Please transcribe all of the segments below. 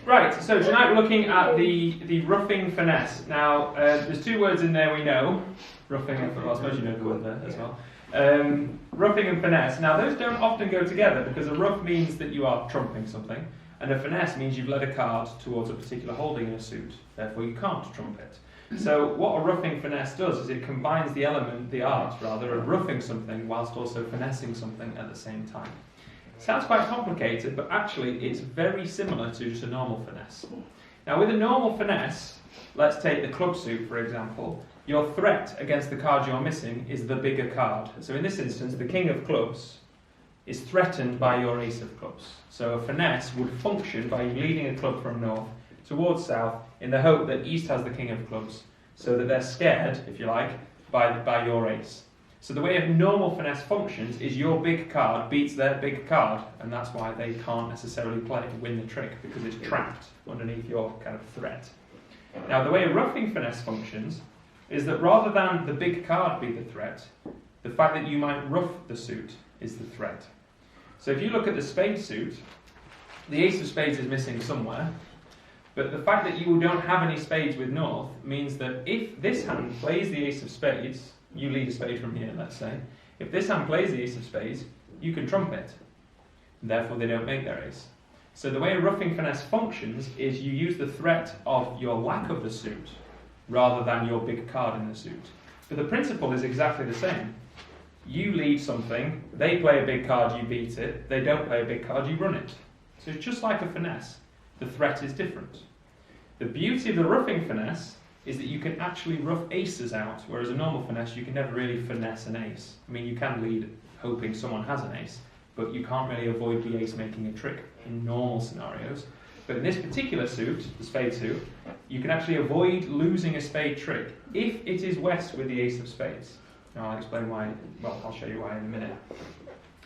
Right, so tonight we're looking at the Ruffing Finesse. Now, there's two words in there we know. Ruffing and, well, I suppose you know the word there as well. Ruffing and finesse. Now, those don't often go together because a ruff means that you are trumping something, and a finesse means you've led a card towards a particular holding in a suit. Therefore, you can't trump it. So, what a ruffing finesse does is it combines the art of ruffing something whilst also finessing something at the same time. Sounds quite complicated, but actually it's very similar to just a normal finesse. Now, with a normal finesse, let's take the club suit for example, your threat against the card you're missing is the bigger card. So in this instance, the king of clubs is threatened by your ace of clubs. So a finesse would function by you leading a club from north towards south in the hope that east has the king of clubs, so that they're scared, if you like, by your ace. So the way a normal finesse functions is your big card beats their big card, and that's why they can't necessarily win the trick, because it's trapped underneath your kind of threat. Now, the way a ruffing finesse functions is that rather than the big card be the threat, the fact that you might ruff the suit is the threat. So if you look at the spade suit, the ace of spades is missing somewhere, but the fact that you don't have any spades with north means that if this hand plays the ace of spades, you lead a spade from here, let's say. If this hand plays the ace of spades, you can trump it. Therefore, they don't make their ace. So the way a ruffing finesse functions is you use the threat of your lack of the suit rather than your big card in the suit. But the principle is exactly the same. You lead something, they play a big card, you beat it. They don't play a big card, you run it. So it's just like a finesse. The threat is different. The beauty of the ruffing finesse is that you can actually ruff aces out, whereas a normal finesse, you can never really finesse an ace. I mean, you can lead hoping someone has an ace, but you can't really avoid the ace making a trick in normal scenarios. But in this particular suit, the spade suit, you can actually avoid losing a spade trick if it is west with the ace of spades. Now I'll explain why, well, I'll show you why in a minute.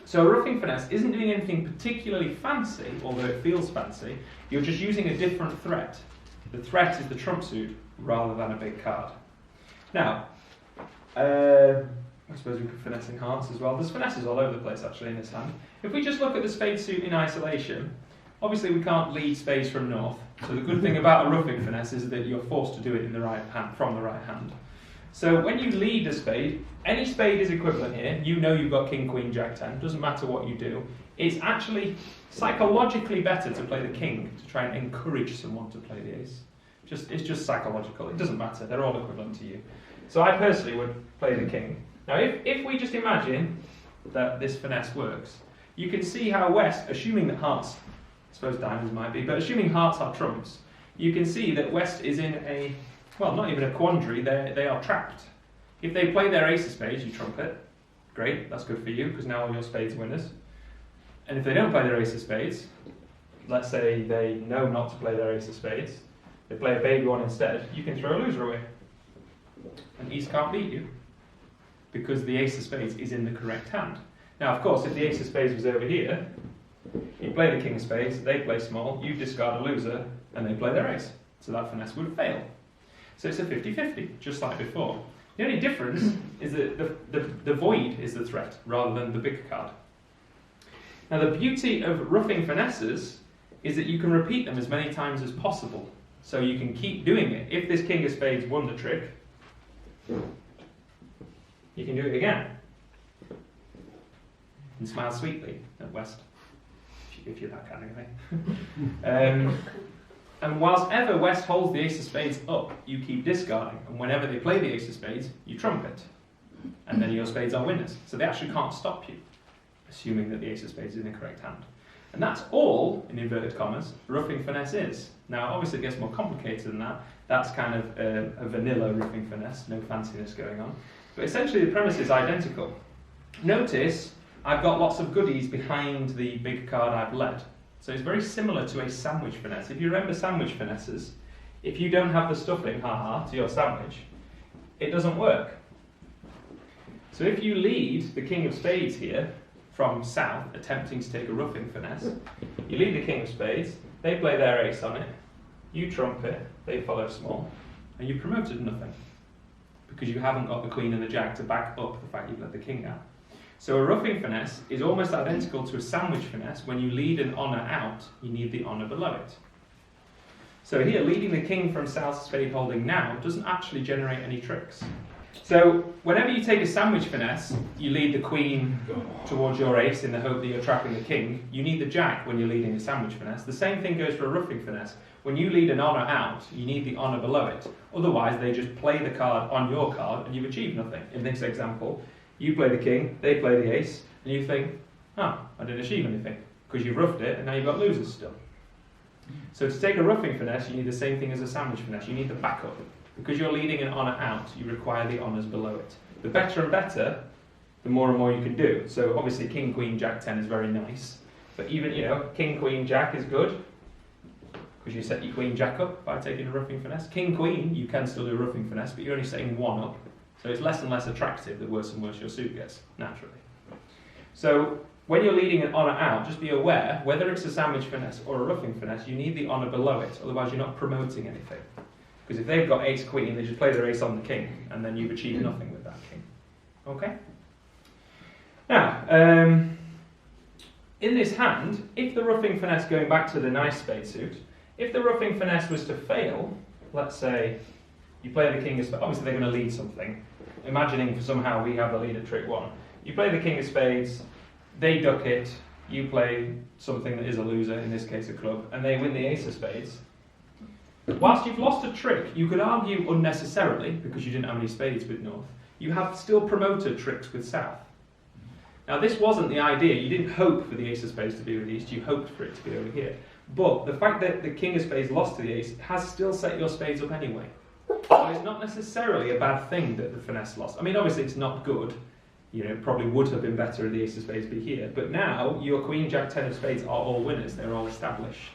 So a ruffing finesse isn't doing anything particularly fancy, although it feels fancy. You're just using a different threat. The threat is the trump suit rather than a big card. Now, I suppose we could finesse in hearts as well. There's finesses all over the place actually in this hand. If we just look at the spade suit in isolation, obviously we can't lead spades from north. So the good thing about a ruffing finesse is that you're forced to do it in the right hand, from the right hand. So when you lead a spade, any spade is equivalent here. You know you've got king, queen, jack, 10. Doesn't matter what you do. It's actually psychologically better to play the king to try and encourage someone to play the ace. It's just psychological. It doesn't matter. They're all equivalent to you. So I personally would play the king. Now, if we just imagine that this finesse works, you can see how west, assuming that hearts, I suppose diamonds might be, but assuming hearts are trumps, you can see that west is in a, well, not even a quandary. They are trapped. If they play their ace of spades, you trump it. Great, that's good for you, because now all your spades are winners. And if they don't play their ace of spades, let's say they know not to play their ace of spades, they play a baby one instead, you can throw a loser away. And east can't beat you, because the ace of spades is in the correct hand. Now, of course, if the ace of spades was over here, you play the king of spades, they play small, you discard a loser, and they play their ace. So that finesse would fail. So it's a 50-50, just like before. The only difference is that the void is the threat, rather than the big card. Now, the beauty of ruffing finesses is that you can repeat them as many times as possible. So you can keep doing it. If this king of spades won the trick, you can do it again. And smile sweetly at west, if you're that kind of guy. And whilst ever west holds the ace of spades up, you keep discarding. And whenever they play the ace of spades, you trump it. And then your spades are winners. So they actually can't stop you, assuming that the ace of spades is in the correct hand. And that's all, in inverted commas, ruffing finesse is. Now, obviously it gets more complicated than that. That's kind of a vanilla ruffing finesse, no fanciness going on. But essentially the premise is identical. Notice I've got lots of goodies behind the big card I've led. So it's very similar to a sandwich finesse. If you remember sandwich finesses, if you don't have the stuffing, to your sandwich, it doesn't work. So if you lead the king of spades here, from south, attempting to take a ruffing finesse, you lead the king of spades, they play their ace on it, you trump it, they follow small, and you've promoted nothing, because you haven't got the queen and the jack to back up the fact you've let the king out. So a ruffing finesse is almost identical to a sandwich finesse. When you lead an honour out, you need the honour below it. So here, leading the king from south spade holding now doesn't actually generate any tricks. So whenever you take a sandwich finesse, you lead the queen towards your ace in the hope that you're trapping the king. You need the jack when you're leading a sandwich finesse. The same thing goes for a ruffing finesse. When you lead an honour out, you need the honour below it. Otherwise, they just play the card on your card and you've achieved nothing. In this example, you play the king, they play the ace, and you think, oh, I didn't achieve anything, because you've ruffed it and now you've got losers still. So to take a ruffing finesse, you need the same thing as a sandwich finesse. You need the backup. Because you're leading an honour out, you require the honours below it. The better and better, the more and more you can do. So obviously king, queen, jack, 10 is very nice. But even, king, queen, jack is good, because you set your queen, jack up by taking a ruffing finesse. King, queen, you can still do a ruffing finesse, but you're only setting one up. So it's less and less attractive the worse and worse your suit gets, naturally. So when you're leading an honour out, just be aware, whether it's a sandwich finesse or a ruffing finesse, you need the honour below it, otherwise you're not promoting anything. Because if they've got ace queen, they just play their ace on the king, and then you've achieved nothing with that king. Okay? Now, in this hand, if the ruffing finesse, going back to the nice spade suit, if the ruffing finesse was to fail, let's say you play the king of spades, obviously they're going to lead something. Imagining somehow we have the lead at trick 1. You play the king of spades, they duck it, you play something that is a loser, in this case a club, and they win the ace of spades. Whilst you've lost a trick, you could argue unnecessarily, because you didn't have any spades with north, you have still promoted tricks with south. Now this wasn't the idea, you didn't hope for the ace of spades to be with east, you hoped for it to be over here. But the fact that the king of spades lost to the ace has still set your spades up anyway. So it's not necessarily a bad thing that the finesse lost. I mean, obviously it's not good, it probably would have been better if the ace of spades be here, but now your queen, jack, 10 of spades are all winners, they're all established.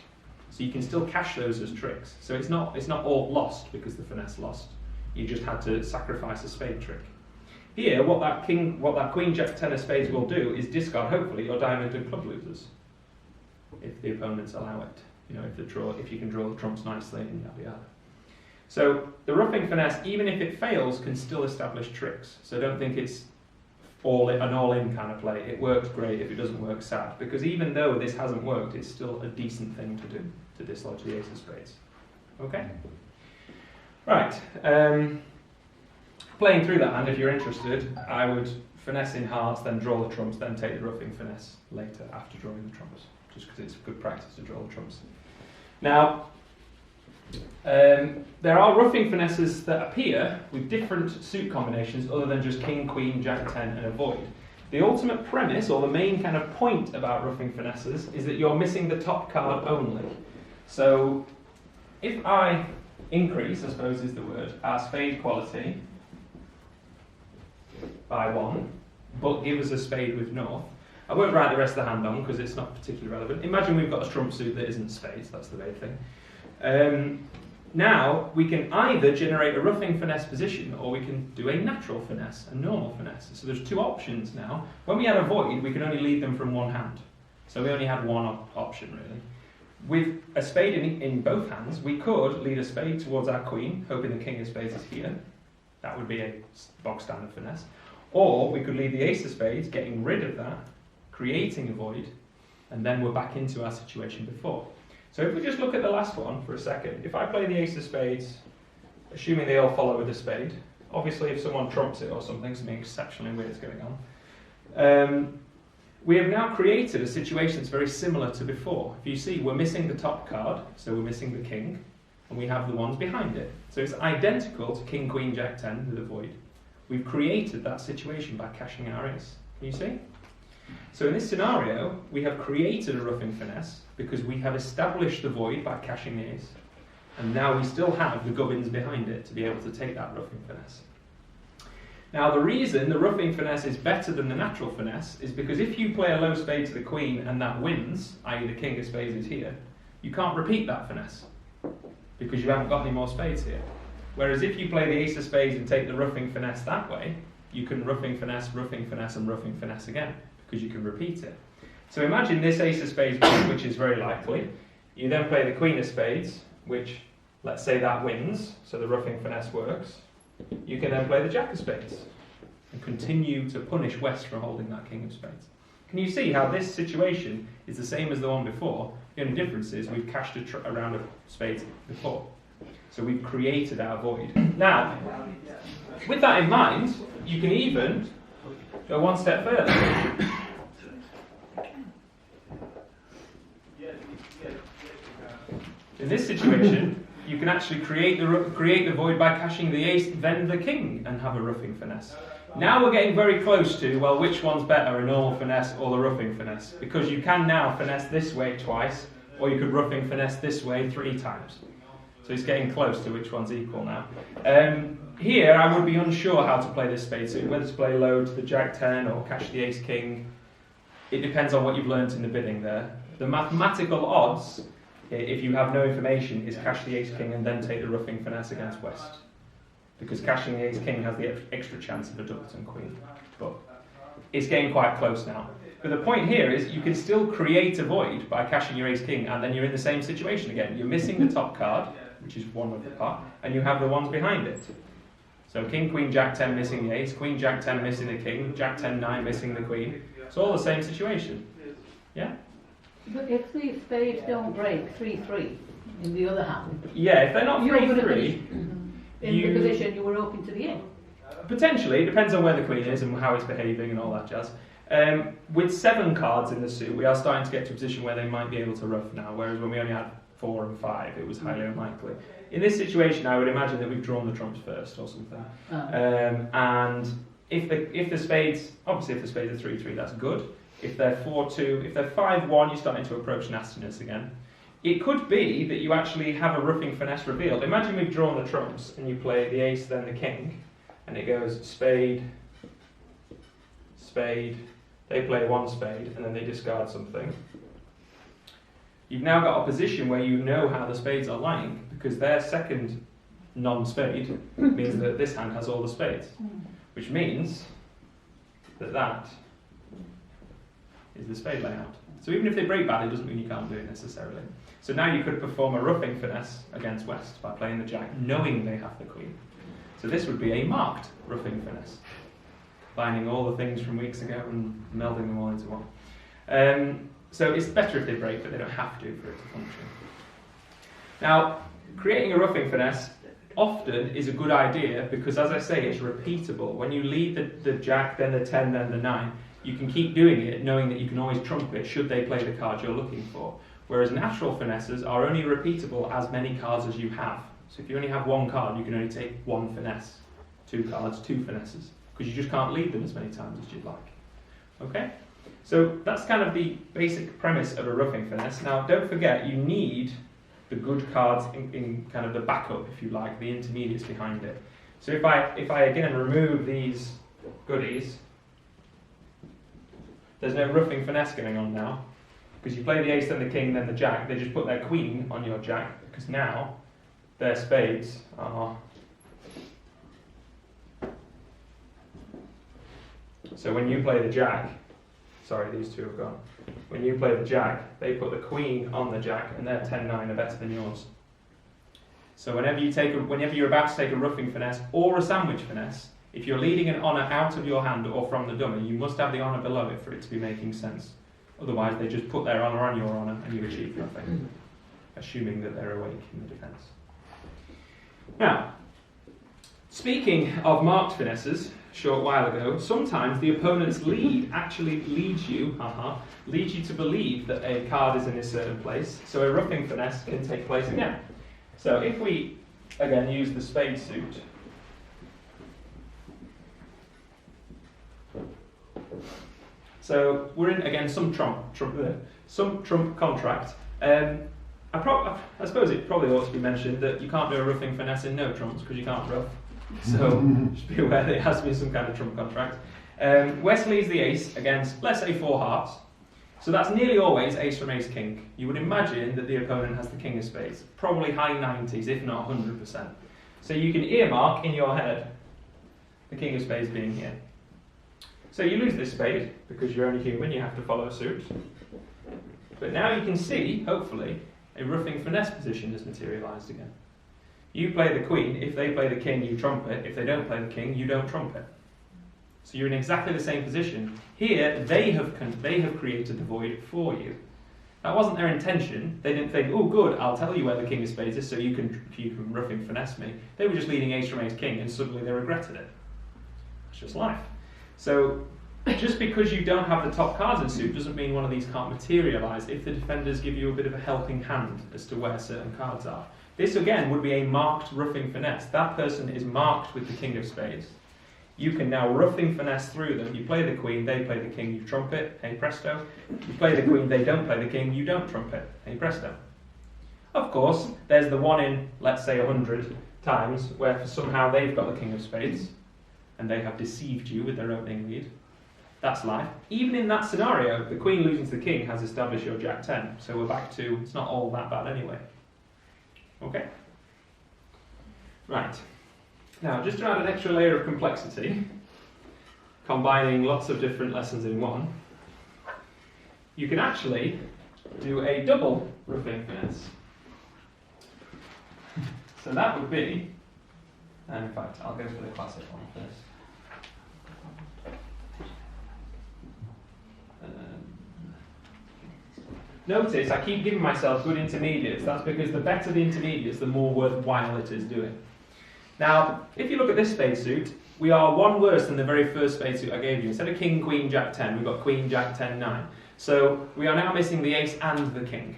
So you can still cash those as tricks. So it's not all lost because the finesse lost. You just had to sacrifice a spade trick. Here, what that queen, jack, 10 of spades will do is discard, hopefully, your diamond and club losers, if the opponents allow it. If you can draw the trumps nicely and yada yada. So the ruffing finesse, even if it fails, can still establish tricks. So don't think it's an all-in kind of play. It works great. If it doesn't work, sad. Because even though this hasn't worked, it's still a decent thing to do, to dislodge the ace of spades. Okay? Right. Playing through that hand, if you're interested, I would finesse in hearts, then draw the trumps, then take the ruffing finesse later after drawing the trumps. Just because it's good practice to draw the trumps. Now, there are ruffing finesses that appear with different suit combinations other than just king, queen, jack, 10 and a void. The ultimate premise, or the main kind of point about ruffing finesses, is that you're missing the top card only. So if I increase, I suppose is the word, our spade quality by 1, but give us a spade with north, I won't write the rest of the hand on because it's not particularly relevant. Imagine we've got a trump suit that isn't spades, that's the main thing. Now, we can either generate a ruffing finesse position or we can do a natural finesse, a normal finesse. So there's two options now. When we had a void, we can only lead them from one hand. So we only had one option, really. With a spade in both hands, we could lead a spade towards our queen, hoping the king of spades is here. That would be a bog standard finesse. Or we could lead the ace of spades, getting rid of that, creating a void, and then we're back into our situation before. So if we just look at the last one for a second, if I play the ace of spades, assuming they all follow with a spade, obviously if someone trumps it or something exceptionally weird is going on, we have now created a situation that's very similar to before. If you see, we're missing the top card, so we're missing the king, and we have the ones behind it. So it's identical to king, queen, jack, 10 with a void. We've created that situation by cashing our ace. Can you see? So in this scenario, we have created a ruffing finesse because we have established the void by cashing the ace. And now we still have the gubbins behind it to be able to take that ruffing finesse. Now the reason the ruffing finesse is better than the natural finesse is because if you play a low spade to the queen and that wins, i.e. the king of spades is here, you can't repeat that finesse because you haven't got any more spades here. Whereas if you play the ace of spades and take the ruffing finesse that way, you can ruffing finesse, and ruffing finesse again, because you can repeat it. So imagine this ace of spades, which is very likely. You then play the queen of spades, which, let's say that wins, so the ruffing finesse works. You can then play the jack of spades and continue to punish West for holding that king of spades. Can you see how this situation is the same as the one before, The only difference is we've cashed a round of spades before. So we've created our void. Now, with that in mind, you can even go one step further. In this situation, you can actually create the void by cashing the ace, then the king, and have a ruffing finesse. Now we're getting very close to, well, which one's better, a normal finesse or the ruffing finesse? Because you can now finesse this way twice, or you could ruffing finesse this way 3 times. So it's getting close to which one's equal now. Here, I would be unsure how to play this spade suit, whether to play low to the jack 10 or cash the ace king. It depends on what you've learnt in the bidding there. The mathematical odds, if you have no information, is cash the ace king and then take the ruffing finesse against West. Because cashing the ace king has the extra chance of a doubleton queen. But it's getting quite close now. But the point here is you can still create a void by cashing your ace king, and then you're in the same situation again. You're missing the top card, which is one of the part, and you have the ones behind it. So king, queen, jack 10 missing the ace, queen, jack 10 missing the king, jack 10, 9 missing the queen. It's all the same situation. Yeah? But if the spades don't break 3-3 in the other hand, yeah, if they're not 3-3, in the position you were hoping to be in. Potentially, it depends on where the queen is and how it's behaving and all that jazz. With 7 cards in the suit, we are starting to get to a position where they might be able to ruff now, whereas when we only had 4 and 5, it was highly unlikely. In this situation, I would imagine that we've drawn the trumps first or something. And if the spades, obviously if the spades are 3-3, that's good. If they're 4-2, if they're 5-1, you're starting to approach nastiness again. It could be that you actually have a ruffing finesse revealed. Imagine we've drawn the trumps and you play the ace, then the king, and it goes spade, spade. They play 1 spade and then they discard something. You've now got a position where you know how the spades are lying because their second non-spade means that this hand has all the spades, which means that that is the spade layout. So even if they break bad, it doesn't mean you can't do it necessarily. So now you could perform a ruffing finesse against West by playing the jack, knowing they have the queen. So this would be a marked ruffing finesse, combining all the things from weeks ago and melding them all into one. So it's better if they break, but they don't have to for it to function. Now, creating a ruffing finesse often is a good idea because, as I say, it's repeatable. When you lead the jack, then the 10, then the 9, you can keep doing it knowing that you can always trump it should they play the card you're looking for. Whereas natural finesses are only repeatable as many cards as you have. So if you only have 1 card, you can only take 1 finesse. 2 cards, 2 finesses. Because you just can't lead them as many times as you'd like. Okay? So that's kind of the basic premise of a ruffing finesse. Now, don't forget, you need the good cards in kind of the backup, if you like, the intermediates behind it. So if I again remove these goodies, there's no ruffing finesse going on now. Because you play the ace, then the king, then the jack. They just put their queen on your jack, because now their spades are... So when you play the jack, sorry, these two have gone. When you play the jack, they put the queen on the jack, and their 10-9 are better than yours. So whenever you're about to take a ruffing finesse or a sandwich finesse, if you're leading an honour out of your hand or from the dummy, you must have the honour below it for it to be making sense. Otherwise, they just put their honour on your honour, and you achieve nothing, assuming that they're awake in the defence. Now, speaking of marked finesses, a short while ago, sometimes the opponent's lead actually leads you to believe that a card is in a certain place, so a ruffing finesse can take place again. So if we, again, use the spade suit, so we're in, again, some trump contract. I suppose it probably ought to be mentioned that you can't do a ruffing finesse in no trumps because you can't ruff. So just be aware that it has to be some kind of trump contract. West leads the ace against, let's say, 4 hearts. So that's nearly always ace from ace king. You would imagine that the opponent has the king of spades, probably high 90s, if not 100%. So you can earmark in your head the king of spades being here. So you lose this spade because you're only human, you have to follow suit. But now you can see, hopefully, a ruffing finesse position has materialised again. You play the queen, if they play the king, you trump it. If they don't play the king, you don't trump it. So you're in exactly the same position. Here, they have created the void for you. That wasn't their intention. They didn't think, oh good, I'll tell you where the king of spades is so you can Ruffing Finesse me. They were just leading ace from ace king and suddenly they regretted it. It's just life. So just because you don't have the top cards in suit doesn't mean one of these can't materialise if the defenders give you a bit of a helping hand as to where certain cards are. This again would be a marked Ruffing Finesse. That person is marked with the king of spades. You can now Ruffing Finesse through them. You play the queen, they play the king, you trump it, hey presto. You play the queen, they don't play the king, you don't trump it, hey presto. Of course, there's the one in, let's say, 100 times where somehow they've got the king of spades and they have deceived you with their opening lead. That's life. Even in that scenario, the queen losing to the king has established your jack 10. So we're back to, it's not all that bad anyway. Okay? Right. Now, just to add an extra layer of complexity, combining lots of different lessons in one, you can actually do a double Ruffing Finesse. So that would be, and in fact, I'll go for the classic one first. Notice I keep giving myself good intermediates. That's because the better the intermediates, the more worthwhile it is doing. Now, if you look at this spade suit, we are one worse than the very first spade suit I gave you. Instead of king, queen, jack 10, we've got queen, jack 10, 9. So we are now missing the ace and the king,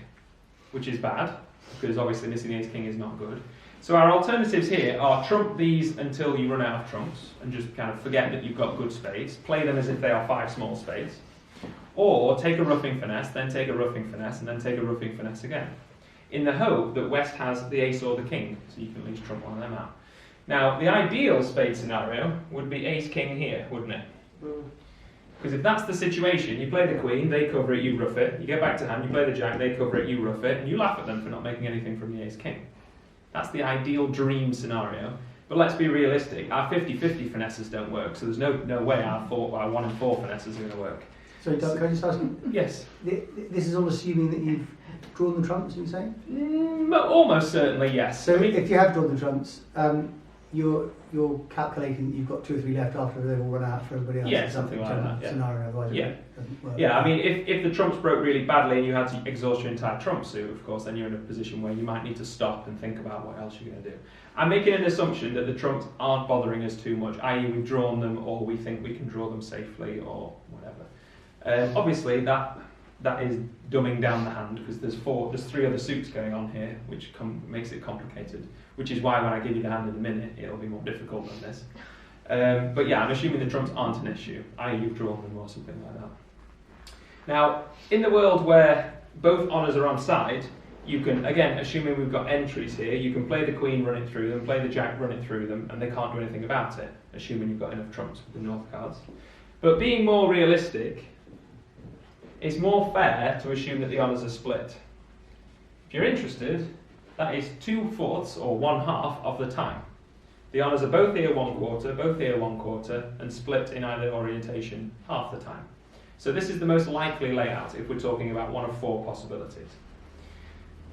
which is bad, because obviously missing the ace king is not good. So our alternatives here are trump these until you run out of trumps, and just kind of forget that you've got good spades. Play them as if they are 5 small spades. Or take a Ruffing Finesse, then take a Ruffing Finesse, and then take a Ruffing Finesse again, in the hope that West has the ace or the king, so you can at least trump one of them out. Now, the ideal spade scenario would be ace-king here, wouldn't it? Because if that's the situation, you play the queen, they cover it, you ruff it, you get back to hand, you play the jack, they cover it, you ruff it, and you laugh at them for not making anything from the ace-king. That's the ideal dream scenario. But let's be realistic, our 50-50 finesses don't work, so there's no way our 1 in 4 finesses are going to work. Sorry, Doug, can I just ask you? Yes. This is all assuming that you've drawn the trumps, are you saying? Almost certainly, yes. So if you have drawn the trumps, you're calculating that you've got 2 or 3 left after they've all run out for everybody else. Yeah, something like that. Yeah. Scenario, otherwise Yeah. it doesn't work. Yeah, I mean, if the trumps broke really badly and you had to exhaust your entire trump suit, of course, then you're in a position where you might need to stop and think about what else you're going to do. I'm making an assumption that the trumps aren't bothering us too much, i.e. we've drawn them or we think we can draw them safely or whatever. Obviously, that is dumbing down the hand because there's 3 other suits going on here, which makes it complicated. Which is why when I give you the hand in a minute, it'll be more difficult than this. But yeah, I'm assuming the trumps aren't an issue, i.e. you've drawn them or something like that. Now, in the world where both honours are on side, you can, again, assuming we've got entries here, you can play the queen, run it through them, play the jack, run it through them, and they can't do anything about it, assuming you've got enough trumps with the north cards. But being more realistic, it's more fair to assume that the honours are split. If you're interested, that is 2/4 or 1/2 of the time. The honours are both here 1/4, both here 1/4, and split in either orientation half the time. So this is the most likely layout if we're talking about 1 of 4 possibilities.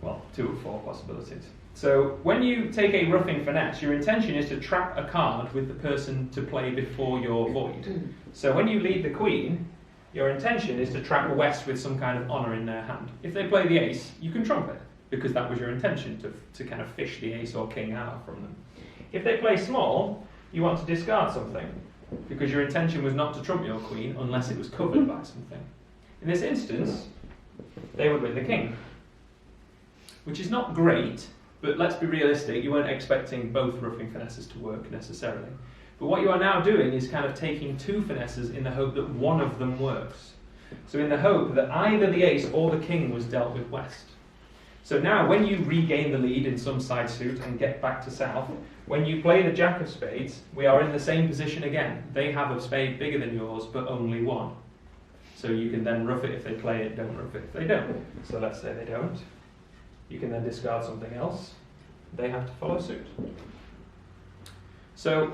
Well, 2 of 4 possibilities. So when you take a Ruffing Finesse, your intention is to trap a card with the person to play before your void. So when you lead the queen, your intention is to trap a West with some kind of honour in their hand. If they play the ace, you can trump it, because that was your intention, to kind of fish the ace or king out from them. If they play small, you want to discard something, because your intention was not to trump your queen unless it was covered by something. In this instance, they would win the king, which is not great, but let's be realistic, you weren't expecting both Ruffing Finesses to work necessarily. But what you are now doing is kind of taking 2 finesses in the hope that one of them works. So in the hope that either the ace or the king was dealt with West. So now when you regain the lead in some side suit and get back to south, when you play the jack of spades, we are in the same position again. They have a spade bigger than yours, but only 1. So you can then ruff it if they play it, don't ruff it if they don't. So let's say they don't. You can then discard something else. They have to follow suit. So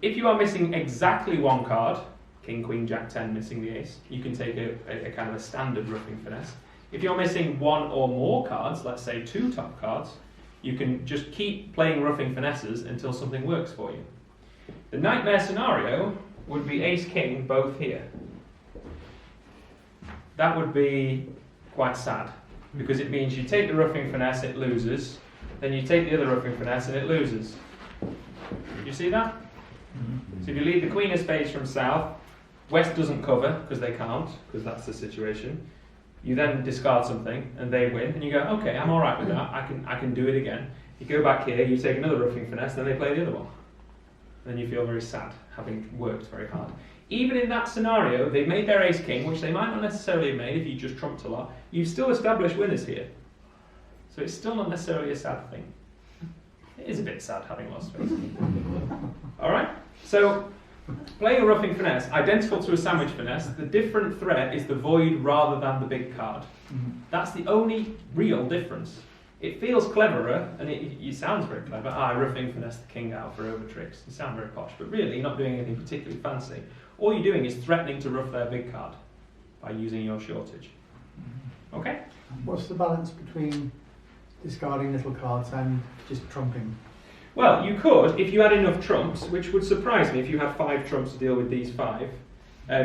if you are missing exactly 1 card, king, queen, jack 10 missing the ace, you can take a kind of a standard Ruffing Finesse. If you're missing 1 or more cards, let's say 2 top cards, you can just keep playing Ruffing Finesses until something works for you. The nightmare scenario would be ace-king both here. That would be quite sad, because it means you take the ruffing finesse, it loses, then you take the other ruffing finesse and it loses. You see that? So if you lead the queen of spades from south, west doesn't cover because they can't, because that's the situation. You then discard something and they win, and you go, okay, I'm all right with that. I can do it again. You go back here, you take another ruffing finesse, then they play the other one. Then you feel very sad, having worked very hard. Even in that scenario, they've made their ace king, which they might not necessarily have made if you just trumped a lot. You've still established winners here. So it's still not necessarily a sad thing. It is a bit sad having lost space. Alright? So, playing a ruffing finesse, identical to a sandwich finesse, the different threat is the void rather than the big card. That's the only real difference. It feels cleverer, and it sounds very clever. Ruffing finesse the king out for over tricks. You sound very posh, but really you're not doing anything particularly fancy. All you're doing is threatening to ruff their big card by using your shortage. Okay? What's the balance between discarding little cards and just trumping? Well, you could, if you had enough trumps, which would surprise me if you had 5 trumps to deal with these 5,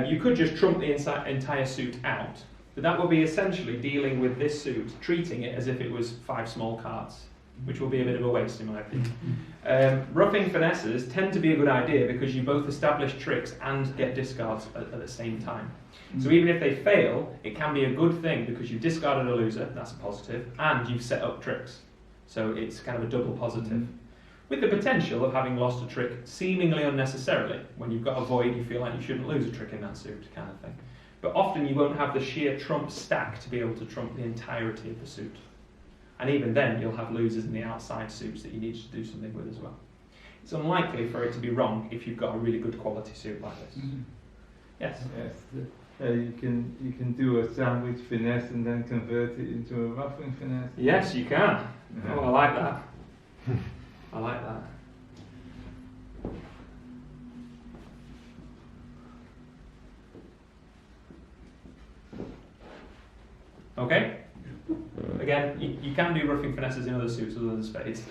you could just trump the entire suit out. But that would be essentially dealing with this suit, treating it as if it was 5 small cards, which will be a bit of a waste in my opinion. Ruffing finesses tend to be a good idea because you both establish tricks and get discards at the same time. So even if they fail, it can be a good thing because you've discarded a loser, that's a positive, and you've set up tricks. So it's kind of a double positive. With the potential of having lost a trick seemingly unnecessarily. When you've got a void, you feel like you shouldn't lose a trick in that suit, kind of thing. But often you won't have the sheer trump stack to be able to trump the entirety of the suit. And even then, you'll have losers in the outside suits that you need to do something with as well. It's unlikely for it to be wrong if you've got a really good quality suit like this. Yes? Yes. You can do a sandwich finesse and then convert it into a ruffing finesse. Yes, you can. Oh, I like that. I like that. Okay? Again, you can do ruffing finesses in other suits other than spades.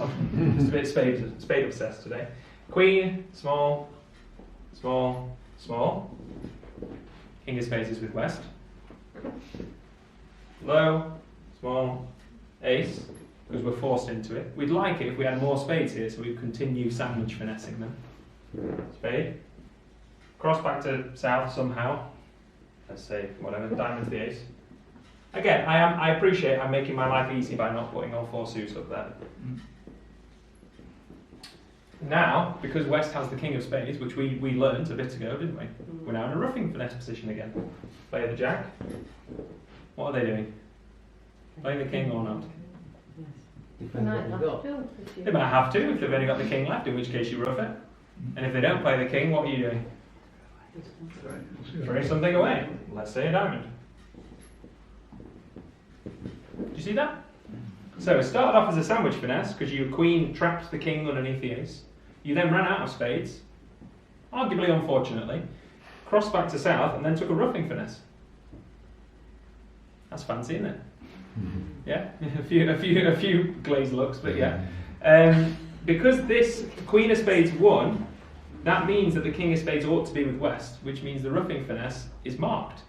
Just a bit spade obsessed today. Queen, small, small, small. King of spades is with west. Low, small, ace, because we're forced into it. We'd like it if we had more spades here, so we'd continue sandwich finessing them. Spade. Cross back to south somehow. Let's say, whatever, diamond to the ace. Again, I appreciate I'm making my life easy by not putting all 4 suits up there. Now, because West has the king of spades, which we learned a bit ago, didn't we? We're now in a ruffing finesse position again. Play the jack. What are they doing? Playing the king or not? They might have to. They might have to if they've only got the king left, in which case you ruff it. And if they don't play the king, what are you doing? Throwing something away. Let's say a diamond. Do you see that? So it started off as a sandwich finesse because your queen trapped the king underneath the ace. You then ran out of spades, arguably unfortunately, crossed back to south and then took a ruffing finesse. That's fancy, isn't it? Yeah, a few glazed looks, but yeah. Because this queen of spades won, that means that the king of spades ought to be with west, which means the ruffing finesse is marked.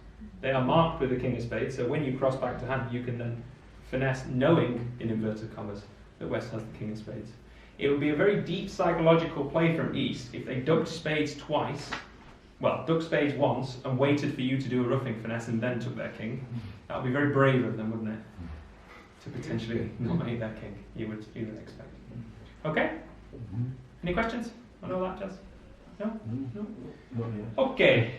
They are marked with the king of spades, so when you cross back to hand, you can then finesse knowing, in inverted commas, that west has the king of spades. It would be a very deep psychological play from east if they ducked spades twice, well, ducked spades once, and waited for you to do a ruffing finesse and then took their king. That would be very brave of them, wouldn't it? To potentially nominate their king, you would expect. Okay? Any questions on all that, Jess? No? No? Okay.